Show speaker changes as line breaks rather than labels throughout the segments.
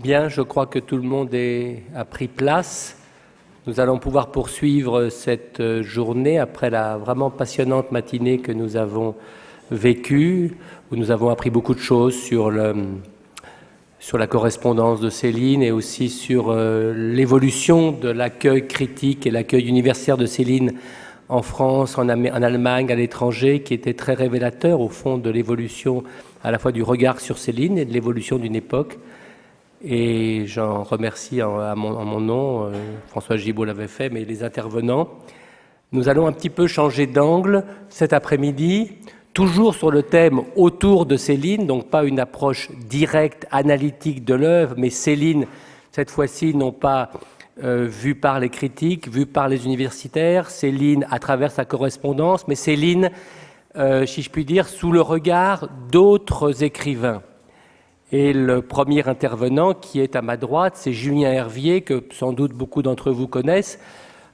Bien, je crois que tout le monde a pris place. Nous allons pouvoir poursuivre cette journée après la vraiment passionnante matinée que nous avons vécue, où nous avons appris beaucoup de choses sur la correspondance de Céline et aussi sur l'évolution de l'accueil critique et l'accueil universitaire de Céline en France, en Allemagne, à l'étranger, qui était très révélateur au fond de l'évolution à la fois du regard sur Céline et de l'évolution d'une époque. Et j'en remercie en mon nom, François Gibault l'avait fait, mais les intervenants. Nous allons un petit peu changer d'angle cet après-midi, toujours sur le thème autour de Céline, donc pas une approche directe, analytique de l'œuvre, mais Céline, cette fois-ci, non pas vue par les critiques, vue par les universitaires, Céline à travers sa correspondance, mais Céline, si je puis dire, sous le regard d'autres écrivains. Et le premier intervenant qui est à ma droite, c'est Julien Hervier, que sans doute beaucoup d'entre vous connaissent,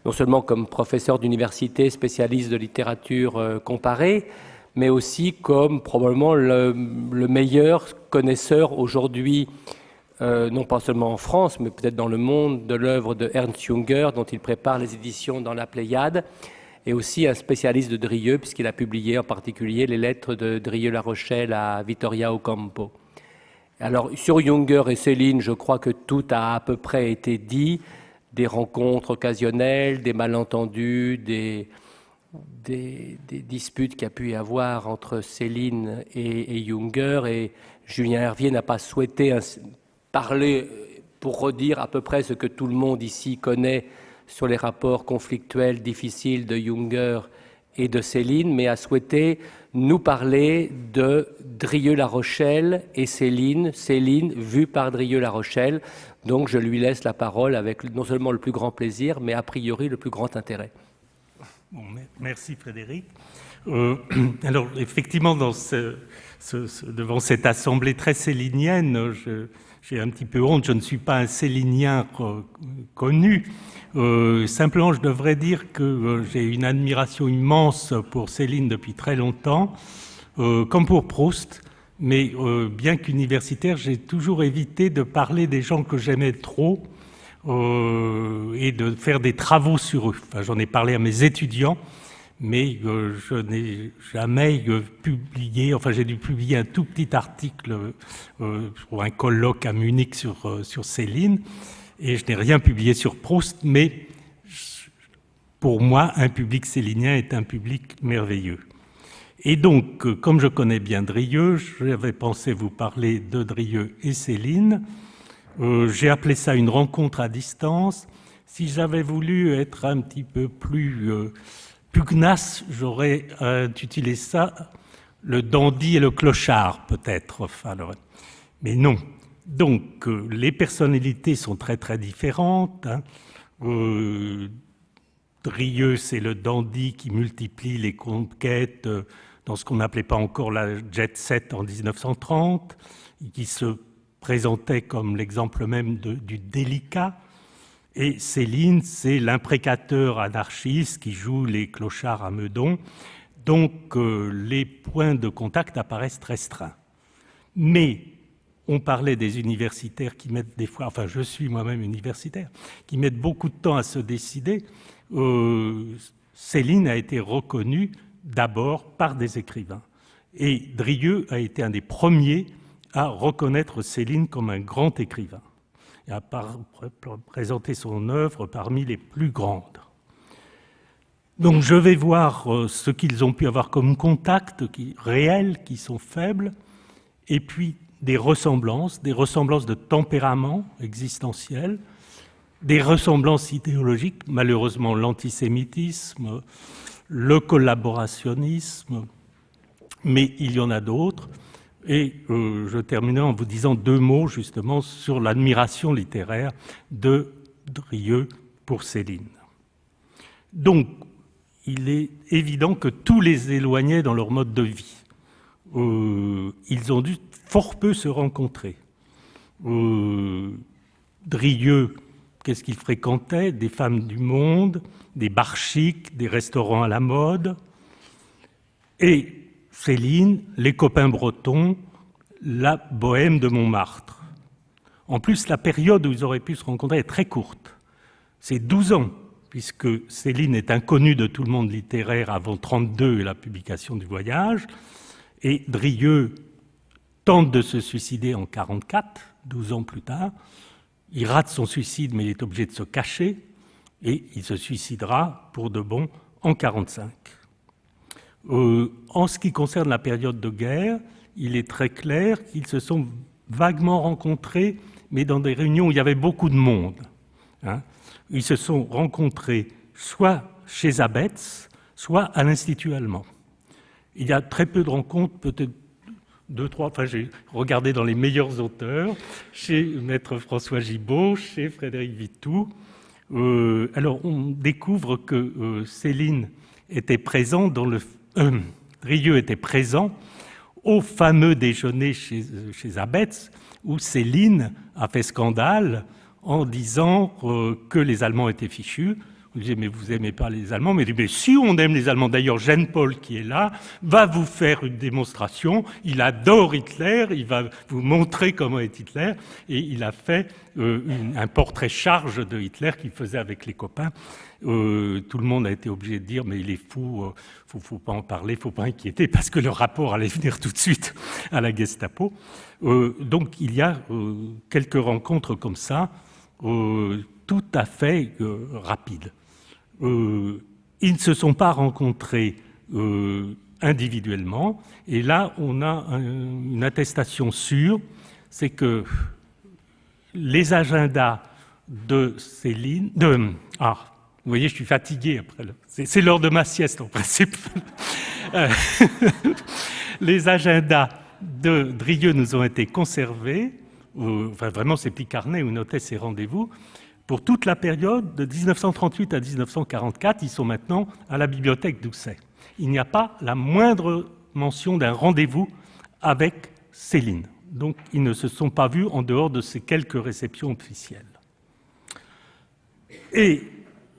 non seulement comme professeur d'université, spécialiste de littérature comparée, mais aussi comme probablement le meilleur connaisseur aujourd'hui, non pas seulement en France, mais peut-être dans le monde, de l'œuvre de Ernst Junger, dont il prépare les éditions dans la Pléiade, et aussi un spécialiste de Drieu, puisqu'il a publié en particulier les lettres de Drieu-La Rochelle à Vittoria Ocampo. Alors, sur Junger et Céline, je crois que tout a à peu près été dit, des rencontres occasionnelles, des malentendus, des disputes qu'il y a pu y avoir entre Céline et Junger, et Julien Hervier n'a pas souhaité parler pour redire à peu près ce que tout le monde ici connaît sur les rapports conflictuels difficiles de Junger et de Céline, mais a souhaité nous parler de Drieu-La Rochelle et Céline vue par Drieu-La Rochelle. Donc je lui laisse la parole avec non seulement le plus grand plaisir, mais a priori le plus grand intérêt.
Bon, merci Frédéric. Alors effectivement, devant cette assemblée très célinienne, j'ai un petit peu honte, je ne suis pas un célinien connu. Simplement, je devrais dire que j'ai une admiration immense pour Céline depuis très longtemps, comme pour Proust, mais bien qu'universitaire, j'ai toujours évité de parler des gens que j'aimais trop et de faire des travaux sur eux. Enfin, j'en ai parlé à mes étudiants, mais je n'ai jamais publié, enfin j'ai dû publier un tout petit article pour un colloque à Munich sur Céline, et je n'ai rien publié sur Proust, mais pour moi, un public célinien est un public merveilleux. Et donc, comme je connais bien Drieu, j'avais pensé vous parler de Drieu et Céline. J'ai appelé ça une rencontre à distance. Si j'avais voulu être un petit peu plus pugnace, j'aurais utilisé ça, le dandy et le clochard, peut-être. Enfin, mais non. Donc, les personnalités sont très très différentes. Drieu, c'est le dandy qui multiplie les conquêtes dans ce qu'on n'appelait pas encore la jet set en 1930, et qui se présentait comme l'exemple même du délicat. Et Céline, c'est l'imprécateur anarchiste qui joue les clochards à Meudon. Donc, les points de contact apparaissent restreints. Mais on parlait des universitaires qui mettent des fois, enfin je suis moi-même universitaire, qui mettent beaucoup de temps à se décider. Céline a été reconnue d'abord par des écrivains. Et Drieu a été un des premiers à reconnaître Céline comme un grand écrivain et à présenter son œuvre parmi les plus grandes. Donc je vais voir ce qu'ils ont pu avoir comme contacts réels, qui sont faibles, et puis des ressemblances de tempérament existentiel, des ressemblances idéologiques, malheureusement l'antisémitisme, le collaborationnisme, mais il y en a d'autres. Et je terminerai en vous disant deux mots justement sur l'admiration littéraire de Drieu pour Céline. Donc, il est évident que tout les éloignait dans leur mode de vie. Ils ont dû fort peu se rencontrer. Drieu, qu'est-ce qu'il fréquentait? Des femmes du monde, des bars chics, des restaurants à la mode. Et Céline, les copains bretons, la bohème de Montmartre. En plus, la période où ils auraient pu se rencontrer est très courte. C'est 12 ans, puisque Céline est inconnue de tout le monde littéraire avant 1932 et la publication du Voyage, et Drieux tente de se suicider en 1944, 12 ans plus tard. Il rate son suicide, mais il est obligé de se cacher, et il se suicidera pour de bon en 1945. En ce qui concerne la période de guerre, il est très clair qu'ils se sont vaguement rencontrés, mais dans des réunions où il y avait beaucoup de monde. Ils se sont rencontrés soit chez Abetz, soit à l'Institut allemand. Il y a très peu de rencontres, peut-être 2, 3, enfin j'ai regardé dans les meilleurs auteurs, chez Maître François Gibault, chez Frédéric Vitou. Alors on découvre que Céline était présent dans le... Drieux était présent au fameux déjeuner chez Abetz, où Céline a fait scandale en disant que les Allemands étaient fichus. On disait, mais vous n'aimez pas les Allemands? Mais il dit, mais si on aime les Allemands. D'ailleurs, Jean-Paul, qui est là, va vous faire une démonstration. Il adore Hitler, il va vous montrer comment est Hitler. Et il a fait un portrait charge de Hitler qu'il faisait avec les copains. Tout le monde a été obligé de dire, mais il est fou, faut pas en parler, faut pas inquiéter, parce que le rapport allait venir tout de suite à la Gestapo. Donc il y a quelques rencontres comme ça, tout à fait rapides. Ils ne se sont pas rencontrés individuellement, et là on a une attestation sûre, c'est que les agendas de Céline, vous voyez, je suis fatigué après. C'est l'heure de ma sieste en principe. Les agendas de Drieux nous ont été conservés, enfin vraiment ces petits carnets où notaient ses rendez-vous, pour toute la période de 1938 à 1944. Ils sont maintenant à la bibliothèque d'Ousset. Il n'y a pas la moindre mention d'un rendez-vous avec Céline. Donc ils ne se sont pas vus en dehors de ces quelques réceptions officielles. Et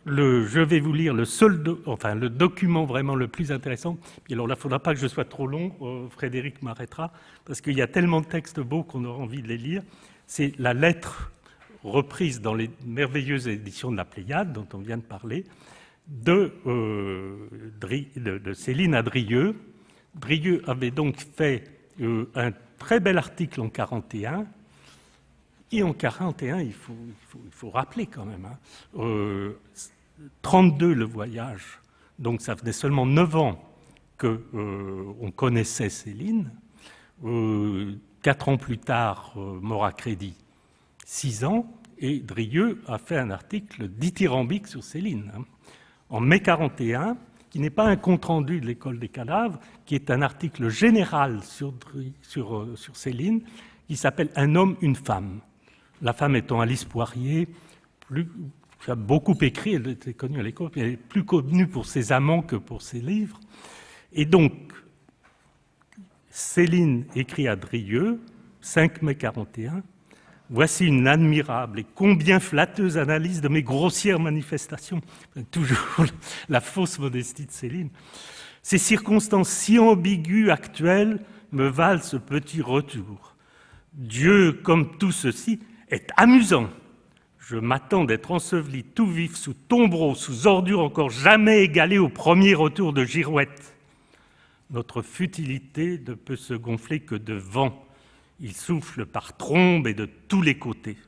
je vais vous lire le document vraiment le plus intéressant. Et alors là, il ne faudra pas que je sois trop long, Frédéric m'arrêtera, parce qu'il y a tellement de textes beaux qu'on aura envie de les lire. C'est la lettre reprise dans les merveilleuses éditions de la Pléiade, dont on vient de parler, de Céline à Drieux. Drieux avait donc fait un très bel article en 1941. Et en 1941, il faut rappeler quand même, 1932 le voyage, donc ça faisait seulement 9 ans qu'on connaissait Céline. 4 ans plus tard, mort à crédit, 6 ans, et Drieux a fait un article dithyrambique sur Céline. En mai 1941, qui n'est pas un compte-rendu de l'École des cadavres, qui est un article général sur Céline, qui s'appelle « Un homme, une femme ». La femme étant Alice Poirier, qui a beaucoup écrit, elle était connue à l'époque, mais elle est plus connue pour ses amants que pour ses livres. Et donc, Céline écrit à Drieux, 5 mai 1941, « Voici une admirable et combien flatteuse analyse de mes grossières manifestations. » Toujours la fausse modestie de Céline. « Ces circonstances si ambiguës, actuelles, me valent ce petit retour. Dieu, comme tout ceci, est amusant. Je m'attends d'être enseveli tout vif sous tombereaux, sous ordures encore jamais égalées au premier retour de girouette. Notre futilité ne peut se gonfler que de vent. Il souffle par trombes et de tous les côtés.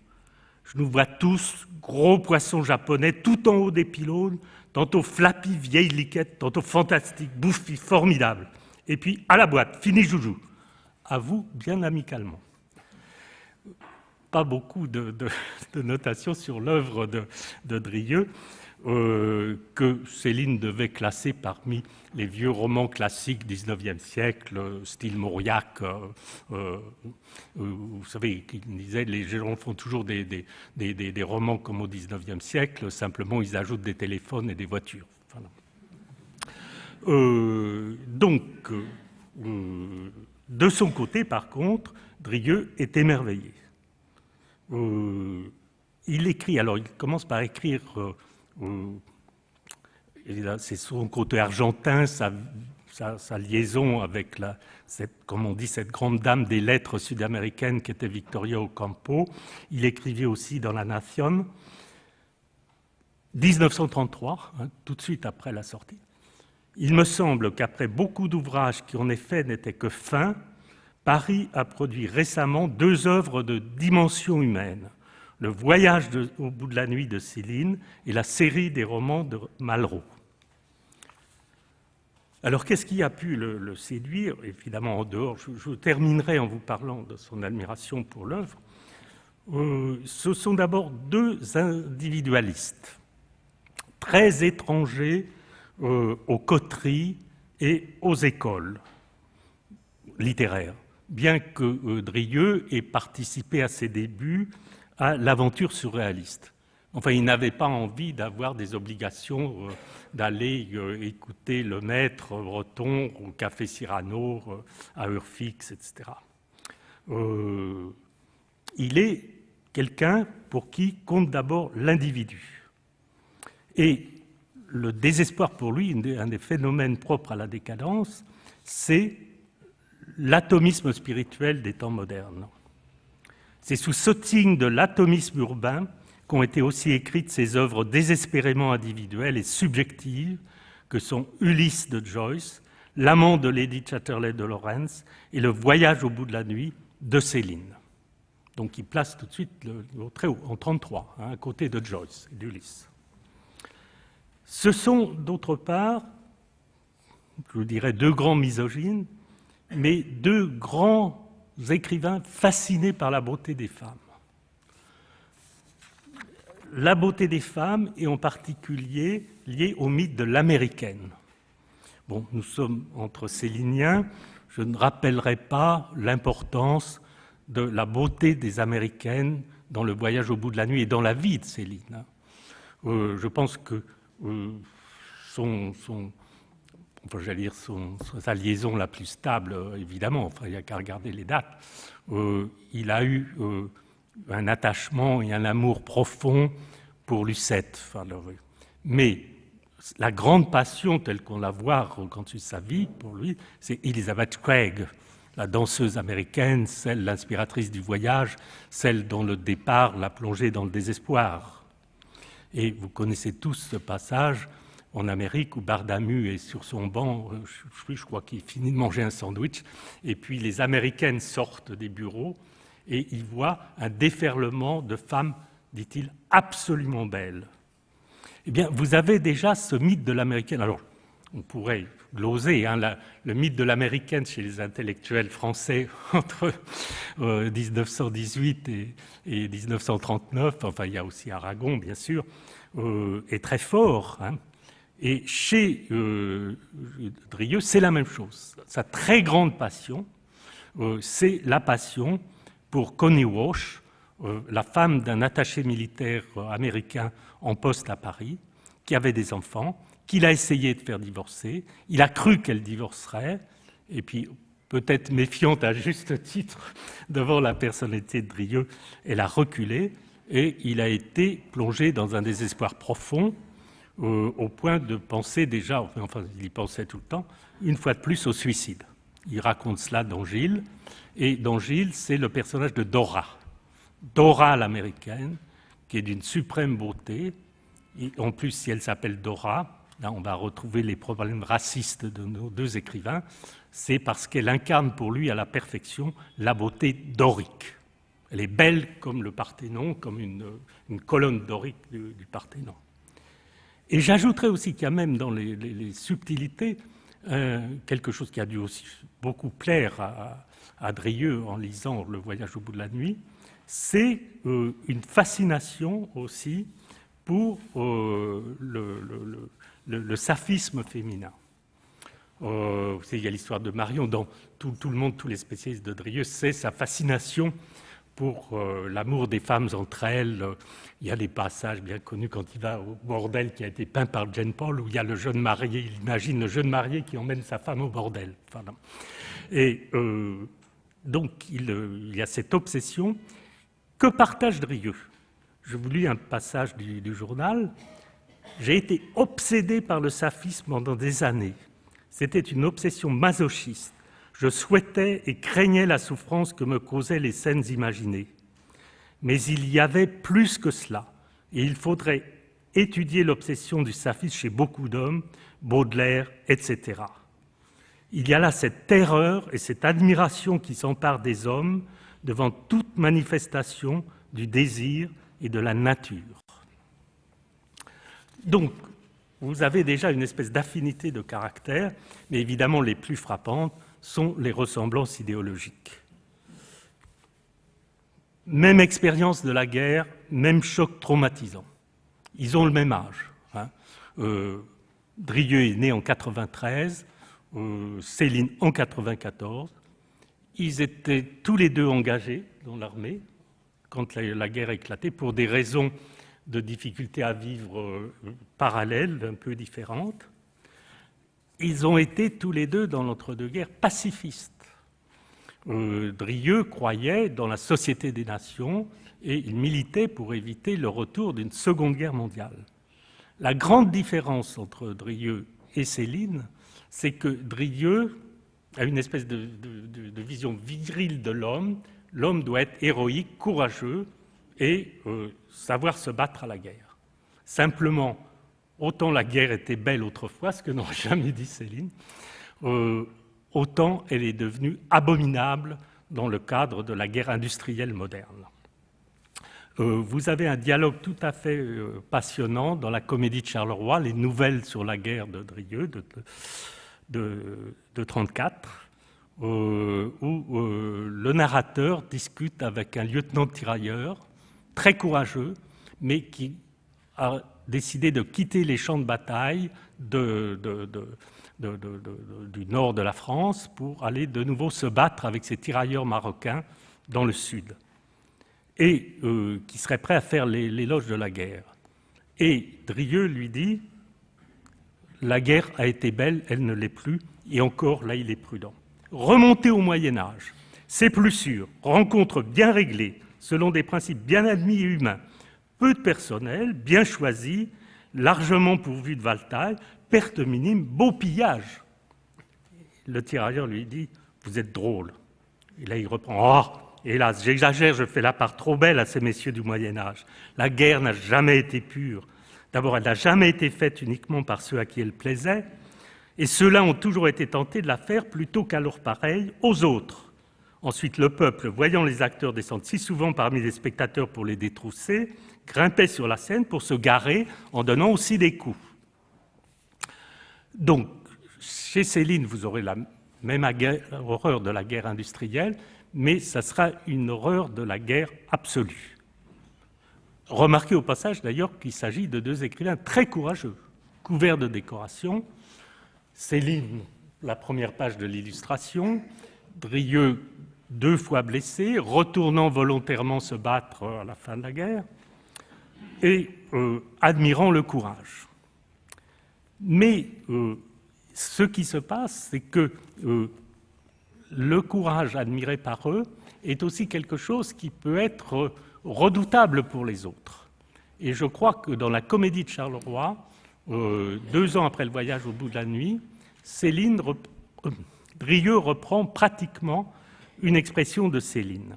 Je nous vois tous, gros poissons japonais, tout en haut des pylônes, tantôt flappis, vieilles liquettes, tantôt fantastiques, bouffis, formidables. Et puis à la boîte, fini joujou. À vous, bien amicalement. » Pas beaucoup de notations sur l'œuvre de Drieux, que Céline devait classer parmi les vieux romans classiques du XIXe siècle, style Mauriac. Vous savez, il disait les gens font toujours des romans comme au XIXe siècle, simplement ils ajoutent des téléphones et des voitures. Voilà. Donc, de son côté, par contre, Drieux est émerveillé. Il écrit, alors il commence par écrire, c'est son côté argentin, sa sa liaison avec comme on dit, cette grande dame des lettres sud-américaines qui était Victoria Ocampo. Il écrivait aussi dans La Nación, 1933, tout de suite après la sortie. Il me semble qu'après beaucoup d'ouvrages qui en effet n'étaient que fins, Paris a produit récemment 2 œuvres de dimension humaine, Le voyage au bout de la nuit de Céline et la série des romans de Malraux. Alors, qu'est-ce qui a pu le séduire? Évidemment, en dehors, je terminerai en vous parlant de son admiration pour l'œuvre. Ce sont d'abord 2 individualistes, très étrangers aux coteries et aux écoles littéraires, bien que Drieux ait participé à ses débuts à l'aventure surréaliste. Enfin, il n'avait pas envie d'avoir des obligations d'aller écouter le maître breton au Café Cyrano, à heure fixe, etc. Il est quelqu'un pour qui compte d'abord l'individu. Et le désespoir pour lui, un des phénomènes propres à la décadence, c'est l'atomisme spirituel des temps modernes. C'est sous ce signe de l'atomisme urbain qu'ont été aussi écrites ces œuvres désespérément individuelles et subjectives que sont Ulysse de Joyce, L'amant de Lady Chatterley de Lawrence et Le voyage au bout de la nuit de Céline. Donc il place tout de suite très haut, en 1933, à côté de Joyce et d'Ulysse. Ce sont d'autre part, je vous dirais, 2 grands misogynes, mais 2 grands écrivains fascinés par la beauté des femmes. La beauté des femmes est en particulier liée au mythe de l'américaine. Bon, nous sommes entre céliniens, je ne rappellerai pas l'importance de la beauté des américaines dans Le voyage au bout de la nuit et dans la vie de Céline. Je pense que sa liaison la plus stable, évidemment, enfin, il n'y a qu'à regarder les dates, il a eu un attachement et un amour profond pour Lucette. Mais la grande passion, telle qu'on la voit quand il sa vie, pour lui, c'est Elizabeth Craig, la danseuse américaine, celle, l'inspiratrice du voyage, celle dont le départ l'a plongée dans le désespoir. Et vous connaissez tous ce passage en Amérique où Bardamu est sur son banc, je crois qu'il finit de manger un sandwich, et puis les Américaines sortent des bureaux et il voit un déferlement de femmes, dit-il, absolument belles. Eh bien, vous avez déjà ce mythe de l'américaine. Alors, on pourrait gloser le mythe de l'américaine chez les intellectuels français entre 1918 et 1939, enfin, il y a aussi Aragon, bien sûr, est très fort. Et chez Drieux, c'est la même chose. Sa très grande passion, c'est la passion pour Connie Walsh, la femme d'un attaché militaire américain en poste à Paris, qui avait des enfants, qu'il a essayé de faire divorcer. Il a cru qu'elle divorcerait, et puis, peut-être méfiante à juste titre devant la personnalité de Drieux, elle a reculé, et il a été plongé dans un désespoir profond, au point de penser déjà, enfin il y pensait tout le temps, une fois de plus au suicide. Il raconte cela dans Gilles, et dans Gilles, c'est le personnage de Dora. Dora l'américaine, qui est d'une suprême beauté, et en plus si elle s'appelle Dora, là on va retrouver les problèmes racistes de nos 2 écrivains, c'est parce qu'elle incarne pour lui à la perfection la beauté dorique. Elle est belle comme le Parthénon, comme une colonne dorique du Parthénon. Et j'ajouterais aussi qu'il y a même dans les subtilités quelque chose qui a dû aussi beaucoup plaire à Drieux en lisant Le voyage au bout de la nuit, c'est une fascination aussi pour le saphisme féminin. Vous savez, il y a l'histoire de Marion, dans tout le monde, tous les spécialistes de Drieux, c'est sa fascination pour l'amour des femmes entre elles. Il y a des passages bien connus quand il va au bordel qui a été peint par Jane Paul, où il y a le jeune marié, il imagine le jeune marié qui emmène sa femme au bordel. Voilà. Et donc il y a cette obsession que partage Drieux. Je vous lis un passage du journal. « J'ai été obsédé par le saphisme pendant des années. C'était une obsession masochiste. Je souhaitais et craignais la souffrance que me causaient les scènes imaginées. Mais il y avait plus que cela, et il faudrait étudier l'obsession du saphisme chez beaucoup d'hommes, Baudelaire, etc. Il y a là cette terreur et cette admiration qui s'emparent des hommes devant toute manifestation du désir et de la nature. Donc, vous avez déjà une espèce d'affinité de caractère, mais évidemment les plus frappantes sont les ressemblances idéologiques. Même expérience de la guerre, même choc traumatisant. Ils ont le même âge. Drieux est né en 93, Céline en 94. Ils étaient tous les deux engagés dans l'armée quand la guerre éclatait pour des raisons de difficultés à vivre parallèles, un peu différentes. Ils ont été tous les deux dans l'entre-deux-guerres pacifistes. Drieux croyait dans la société des nations et il militait pour éviter le retour d'une seconde guerre mondiale. La grande différence entre Drieux et Céline, c'est que Drieux a une espèce de vision virile de l'homme. L'homme doit être héroïque, courageux et savoir se battre à la guerre. Simplement, autant la guerre était belle autrefois, ce que n'aurait jamais dit Céline, autant elle est devenue abominable dans le cadre de la guerre industrielle moderne. Vous avez un dialogue tout à fait passionnant dans la comédie de Charleroi, les nouvelles sur la guerre de Drieux de 1934, où le narrateur discute avec un lieutenant tirailleur très courageux, mais qui a décidé de quitter les champs de bataille du nord de la France pour aller de nouveau se battre avec ces tirailleurs marocains dans le sud, et qui serait prêt à faire l'éloge de la guerre. Et Drieux lui dit « La guerre a été belle, elle ne l'est plus, et encore là il est prudent. Remonter au Moyen-Âge, c'est plus sûr, rencontre bien réglée, selon des principes bien admis et humains, peu de personnel, bien choisi, largement pourvu de valetaille, perte minime, beau pillage. » Le tirailleur lui dit « Vous êtes drôle. » Et là il reprend « Oh, hélas, j'exagère, je fais la part trop belle à ces messieurs du Moyen-Âge. La guerre n'a jamais été pure. D'abord, elle n'a jamais été faite uniquement par ceux à qui elle plaisait, et ceux-là ont toujours été tentés de la faire plutôt qu'à leur pareil aux autres. Ensuite, le peuple, voyant les acteurs descendre si souvent parmi les spectateurs pour les détrousser, grimpait sur la scène pour se garer en donnant aussi des coups. Donc, chez Céline, vous aurez la même horreur de la guerre industrielle, mais ça sera une horreur de la guerre absolue. Remarquez au passage d'ailleurs qu'il s'agit de deux écrivains très courageux, couverts de décorations. Céline, la première page de l'illustration, Drieux, 2 fois blessé, retournant volontairement se battre à la fin de la guerre, et admirant le courage. Mais ce qui se passe, c'est que le courage admiré par eux est aussi quelque chose qui peut être redoutable pour les autres. Et je crois que dans la comédie de Charleroi, 2 ans après le voyage au bout de la nuit, Drieux reprend pratiquement une expression de Céline.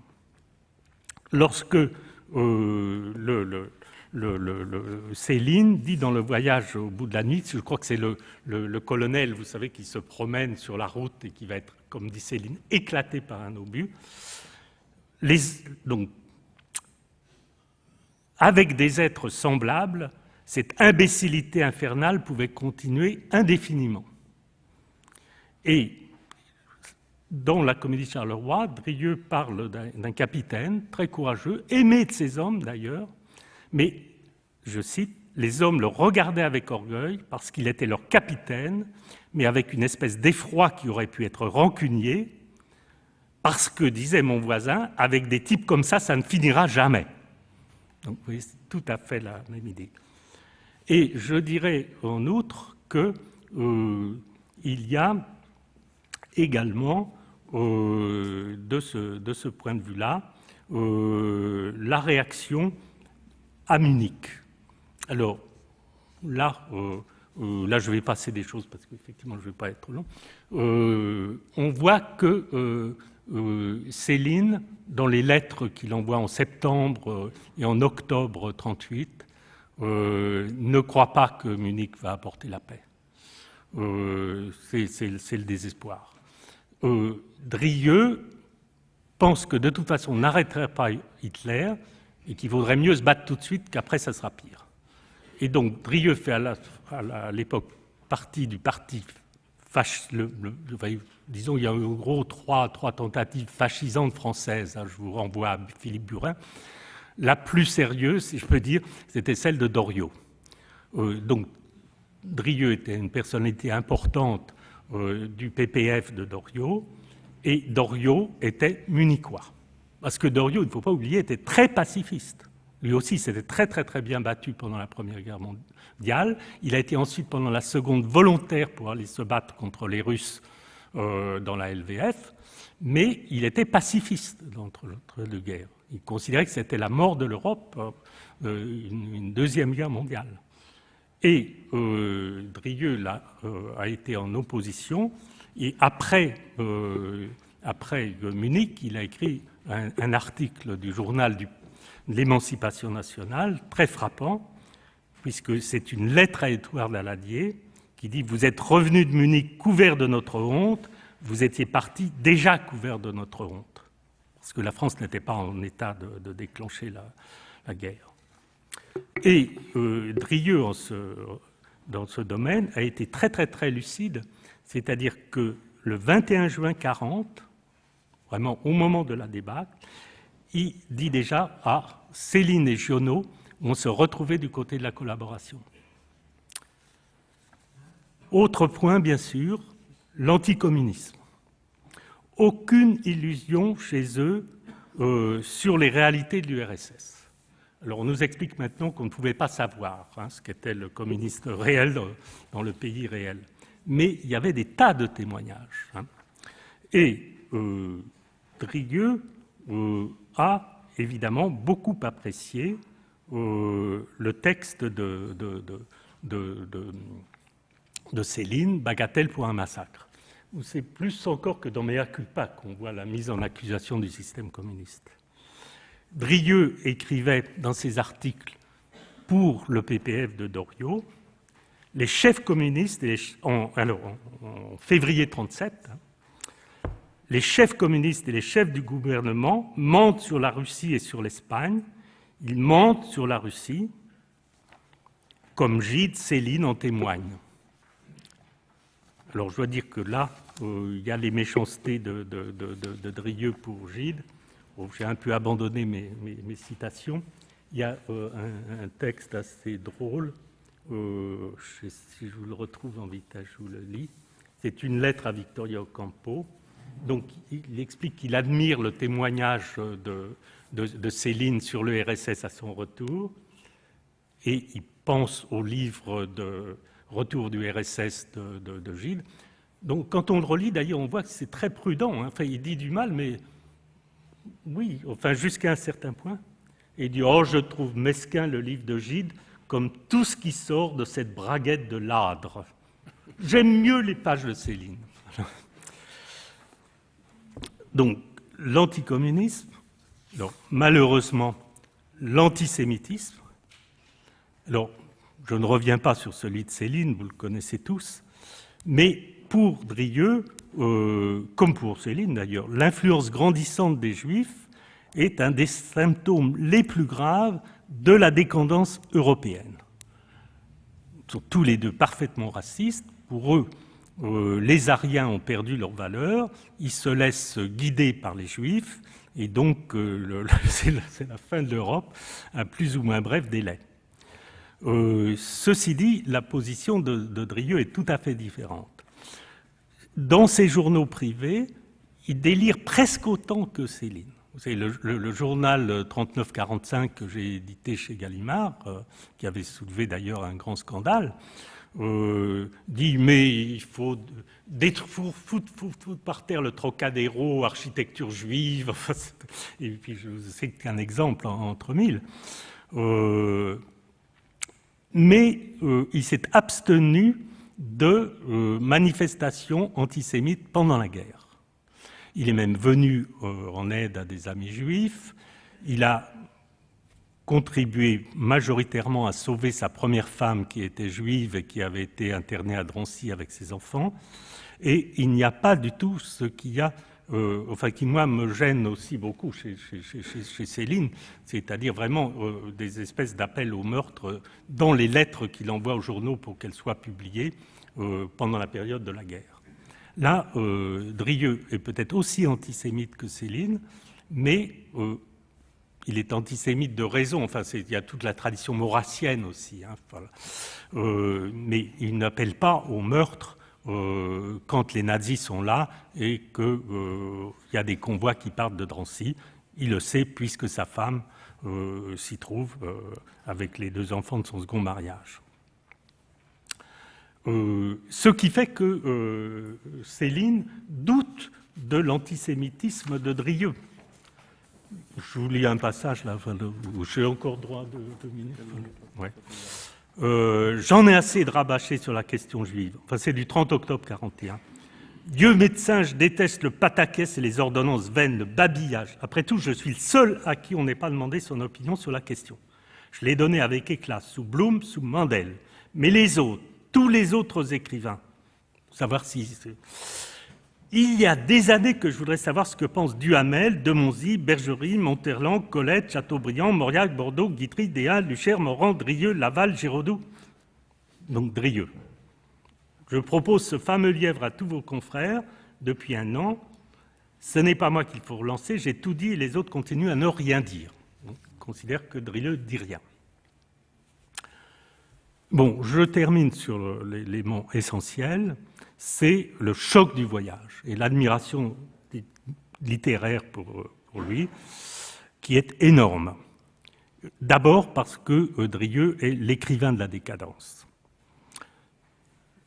Lorsque Céline dit dans le voyage au bout de la nuit, je crois que c'est le colonel, vous savez, qui se promène sur la route et qui va être, comme dit Céline, éclaté par un obus. Donc, avec des êtres semblables, cette imbécilité infernale pouvait continuer indéfiniment. Et dans la comédie de Charleroi, Drieux parle d'un capitaine très courageux, aimé de ses hommes d'ailleurs, mais, je cite, « les hommes le regardaient avec orgueil parce qu'il était leur capitaine, mais avec une espèce d'effroi qui aurait pu être rancunier, parce que, disait mon voisin, avec des types comme ça ne finira jamais. » Donc, vous voyez, c'est tout à fait la même idée. Et je dirais en outre qu'il y a également, de ce point de vue-là, la réaction à Munich. Alors là, là je vais passer des choses parce qu'effectivement je ne vais pas être trop long, on voit que Céline, dans les lettres qu'il envoie en septembre et en octobre 1938, ne croit pas que Munich va apporter la paix. C'est le désespoir. Drieux pense que de toute façon on n'arrêterait pas Hitler et qu'il vaudrait mieux se battre tout de suite qu'après ça sera pire. Et donc Drieux fait à l'époque partie du parti disons il y a en gros trois tentatives fascisantes françaises, hein, je vous renvoie à Philippe Burin. La plus sérieuse, si je peux dire, c'était celle de Doriot. Donc Drieux était une personnalité importante du PPF de Doriot, et Doriot était munichois. Parce que Doriot, il ne faut pas oublier, était très pacifiste. Lui aussi s'était très bien battu pendant la Première Guerre mondiale. Il a été ensuite, pendant la Seconde, volontaire pour aller se battre contre les Russes dans la LVF, mais il était pacifiste entre les deux guerres. Il considérait que c'était la mort de l'Europe, une Deuxième Guerre mondiale. Et Drieux a été en opposition, et après Munich, il a écrit un article du journal de l'Émancipation nationale, très frappant, puisque c'est une lettre à Édouard Daladier qui dit « Vous êtes revenu de Munich couvert de notre honte, vous étiez parti déjà couvert de notre honte », parce que la France n'était pas en état de déclencher la guerre. Et Drieux, dans ce domaine, a été très lucide, c'est-à-dire que le 21 juin 1940, vraiment au moment de la débâcle, il dit déjà « Ah, Céline et Giono vont se retrouver du côté de la collaboration ». Autre point, bien sûr, l'anticommunisme. Aucune illusion chez eux sur les réalités de l'URSS. Alors on nous explique maintenant qu'on ne pouvait pas savoir ce qu'était le communisme réel dans le pays réel. Mais il y avait des tas de témoignages. Et Drieux a évidemment beaucoup apprécié le texte de Céline, Bagatelle pour un massacre. C'est plus encore que dans Mea culpa qu'on voit la mise en accusation du système communiste. Drieux écrivait dans ses articles pour le PPF de Doriot, les chefs communistes, en février 1937, les chefs communistes et les chefs du gouvernement mentent sur la Russie et sur l'Espagne. Ils mentent sur la Russie, comme Gide, Céline en témoignent. Alors je dois dire que là, il y a les méchancetés de Drieux pour Gide. J'ai un peu abandonné mes citations. Il y a un texte assez drôle, si je vous le retrouve en vitesse, je vous le lis. C'est une lettre à Victoria Ocampo. Donc, il explique qu'il admire le témoignage de Céline sur le RSS à son retour, et il pense au livre de Retour du RSS de Gide. Donc, quand on le relit, d'ailleurs, on voit que c'est très prudent. Enfin, il dit du mal, mais oui, enfin, jusqu'à un certain point. Et il dit « Oh, je trouve mesquin le livre de Gide, comme tout ce qui sort de cette braguette de ladre. J'aime mieux les pages de Céline. » Donc, l'anticommunisme, malheureusement, l'antisémitisme. Alors, je ne reviens pas sur celui de Céline, vous le connaissez tous, mais pour Drieux, comme pour Céline d'ailleurs, l'influence grandissante des Juifs est un des symptômes les plus graves de la décadence européenne. Ils sont tous les deux parfaitement racistes. Pour eux, les Aryens ont perdu leur valeur, ils se laissent guider par les Juifs, et donc c'est la fin de l'Europe à plus ou moins bref délai. Ceci dit, la position de Drieux est tout à fait différente. Dans ses journaux privés, il délire presque autant que Céline. Vous savez, le journal 39-45 que j'ai édité chez Gallimard, qui avait soulevé d'ailleurs un grand scandale, dit mais il faut foutre par terre le Trocadéro, architecture juive, et puis je sais qu'un exemple entre mille. mais il s'est abstenu de manifestations antisémites pendant la guerre. Il est même venu en aide à des amis juifs. Il a contribué majoritairement à sauver sa première femme qui était juive et qui avait été internée à Drancy avec ses enfants. Et il n'y a pas du tout ce qu'il y a, qui moi me gêne aussi beaucoup chez Céline, c'est-à-dire vraiment des espèces d'appels au meurtre dans les lettres qu'il envoie aux journaux pour qu'elles soient publiées pendant la période de la guerre. Là, Drieux est peut-être aussi antisémite que Céline, mais il est antisémite de raison. Enfin, il y a toute la tradition maurassienne aussi. Hein, voilà. Mais il n'appelle pas au meurtre quand les nazis sont là et qu'il y a des convois qui partent de Drancy. Il le sait puisque sa femme s'y trouve avec les 2 enfants de son second mariage. Ce qui fait que Céline doute de l'antisémitisme de Drieux. Je vous lis un passage là, où j'ai encore droit de 2 minutes. Ouais. J'en ai assez de rabâcher sur la question juive. Enfin, c'est du 30 octobre 41. Dieu médecin, je déteste le pataquès et les ordonnances vaines, le babillage. Après tout, je suis le seul à qui on n'ait pas demandé son opinion sur la question. Je l'ai donné avec éclat, sous Blum, sous Mandel. Mais les autres, tous les autres écrivains, savoir si... Il y a des années que je voudrais savoir ce que pensent Duhamel, Demonzy, Bergerie, Monterland, Colette, Chateaubriand, Mauriac, Bordeaux, Guitry, Déal, Luchaire, Morand, Drieux, Laval, Giraudoux. Donc Drieux. Je propose ce fameux lièvre à tous vos confrères depuis 1 an. Ce n'est pas moi qu'il faut relancer, j'ai tout dit et les autres continuent à ne rien dire. Donc, je considère que Drieux ne dit rien. Bon, je termine sur l'élément essentiel, c'est le choc du voyage et l'admiration littéraire pour lui, qui est énorme. D'abord parce que Drieux est l'écrivain de la décadence.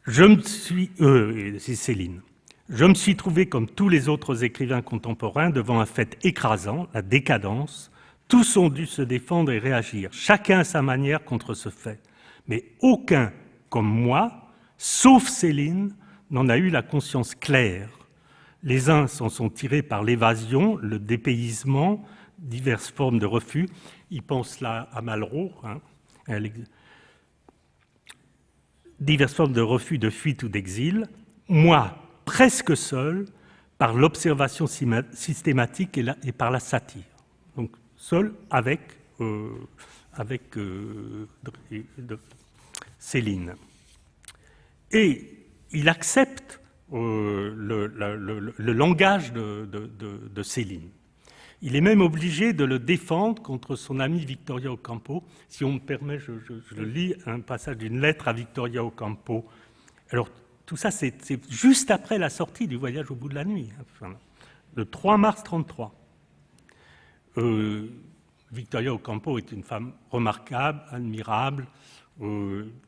C'est Céline. Je me suis trouvé, comme tous les autres écrivains contemporains, devant un fait écrasant, la décadence. Tous ont dû se défendre et réagir, chacun à sa manière contre ce fait. Mais aucun, comme moi, sauf Céline, n'en a eu la conscience claire. Les uns s'en sont tirés par l'évasion, le dépaysement, diverses formes de refus. Ils pensent là à Malraux, hein, diverses formes de refus, de fuite ou d'exil. Moi, presque seul, par l'observation systématique et par la satire. Donc seul avec Céline. Et il accepte le langage de Céline. Il est même obligé de le défendre contre son ami Victoria Ocampo. Si on me permet, je lis un passage d'une lettre à Victoria Ocampo. Alors, tout ça, c'est juste après la sortie du Voyage au bout de la nuit, enfin, le 3 mars 1933. Victoria Ocampo est une femme remarquable, admirable,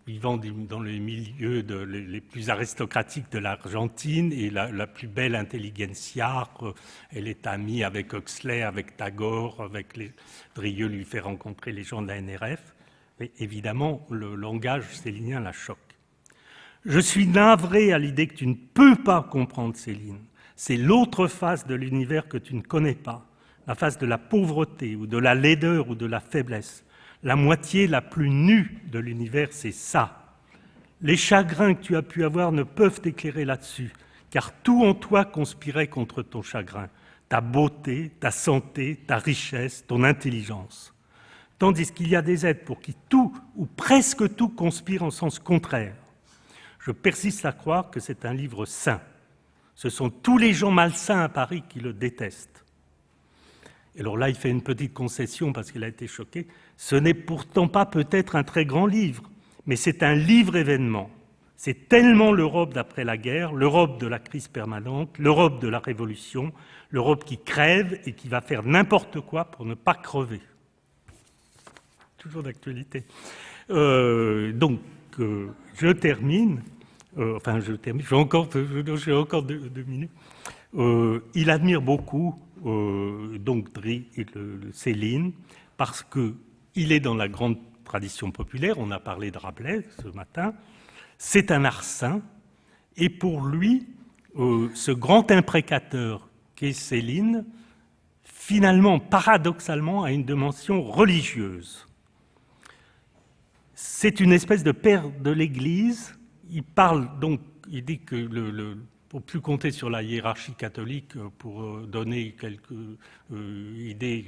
vivant dans les milieux les plus aristocratiques de l'Argentine et la plus belle intelligentsia. Elle est amie avec Huxley, avec Tagore, Drieux lui fait rencontrer les gens de la NRF. Mais évidemment, le langage célinien la choque. Je suis navré à l'idée que tu ne peux pas comprendre Céline. C'est l'autre face de l'univers que tu ne connais pas, la face de la pauvreté ou de la laideur ou de la faiblesse. La moitié la plus nue de l'univers, c'est ça. Les chagrins que tu as pu avoir ne peuvent t'éclairer là-dessus, car tout en toi conspirait contre ton chagrin, ta beauté, ta santé, ta richesse, ton intelligence. Tandis qu'il y a des êtres pour qui tout, ou presque tout, conspire en sens contraire. Je persiste à croire que c'est un livre saint. Ce sont tous les gens malsains à Paris qui le détestent. Et alors là, il fait une petite concession parce qu'il a été choqué. Ce n'est pourtant pas peut-être un très grand livre, mais c'est un livre-événement. C'est tellement l'Europe d'après la guerre, l'Europe de la crise permanente, l'Europe de la révolution, l'Europe qui crève et qui va faire n'importe quoi pour ne pas crever. Toujours d'actualité. Donc, je termine. J'ai encore 2 minutes. Il admire beaucoup donc Céline parce qu'il est dans la grande tradition populaire, on a parlé de Rabelais ce matin, c'est un art saint, et pour lui, ce grand imprécateur qu'est Céline, finalement, paradoxalement, a une dimension religieuse. C'est une espèce de père de l'Église. Il parle donc, il dit que pour plus compter sur la hiérarchie catholique, pour donner quelques idées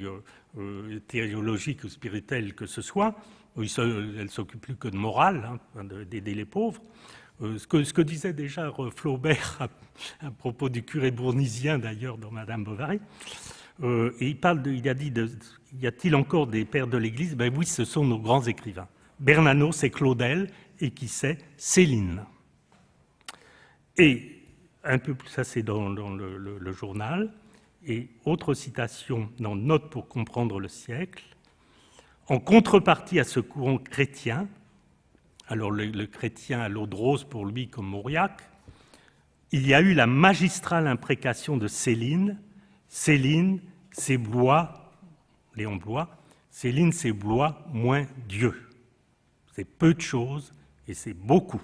théologiques ou spirituelles que ce soit, elle ne s'occupe plus que de morale, hein, d'aider les pauvres. Ce que disait déjà Flaubert à propos du curé bournisien, d'ailleurs, dans Madame Bovary. Et il a dit, y a-t-il encore des pères de l'Église? Ben oui, ce sont nos grands écrivains. Bernanos, c'est Claudel, et qui c'est Céline. Et un peu plus, ça c'est dans le journal, et autre citation dans Notes pour comprendre le siècle, en contrepartie à ce courant chrétien, alors le chrétien à l'eau de rose pour lui comme Mauriac, il y a eu la magistrale imprécation de Céline. Céline, c'est Blois, Léon Blois, Céline, c'est Blois moins Dieu. C'est peu de choses et c'est beaucoup.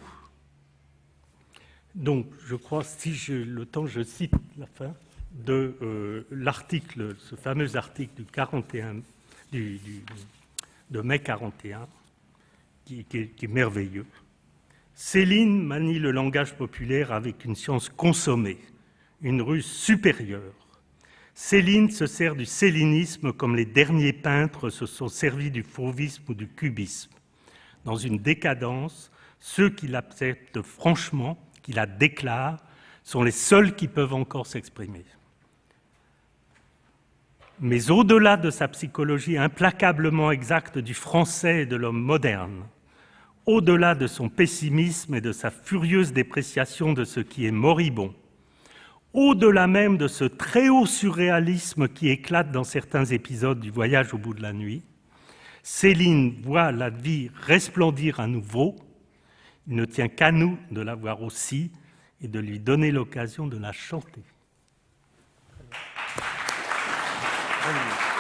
Donc, je crois, si j'ai le temps, je cite la fin de l'article, ce fameux article du 41, de mai 41, qui est merveilleux. Céline manie le langage populaire avec une science consommée, une ruse supérieure. Céline se sert du célinisme comme les derniers peintres se sont servis du fauvisme ou du cubisme. Dans une décadence, ceux qui l'acceptent franchement, qui la déclarent, sont les seuls qui peuvent encore s'exprimer. Mais au-delà de sa psychologie implacablement exacte du français et de l'homme moderne, au-delà de son pessimisme et de sa furieuse dépréciation de ce qui est moribond, au-delà même de ce très haut surréalisme qui éclate dans certains épisodes du Voyage au bout de la nuit, Céline voit la vie resplendir à nouveau. Il ne tient qu'à nous de la voir aussi et de lui donner l'occasion de la chanter. Allez.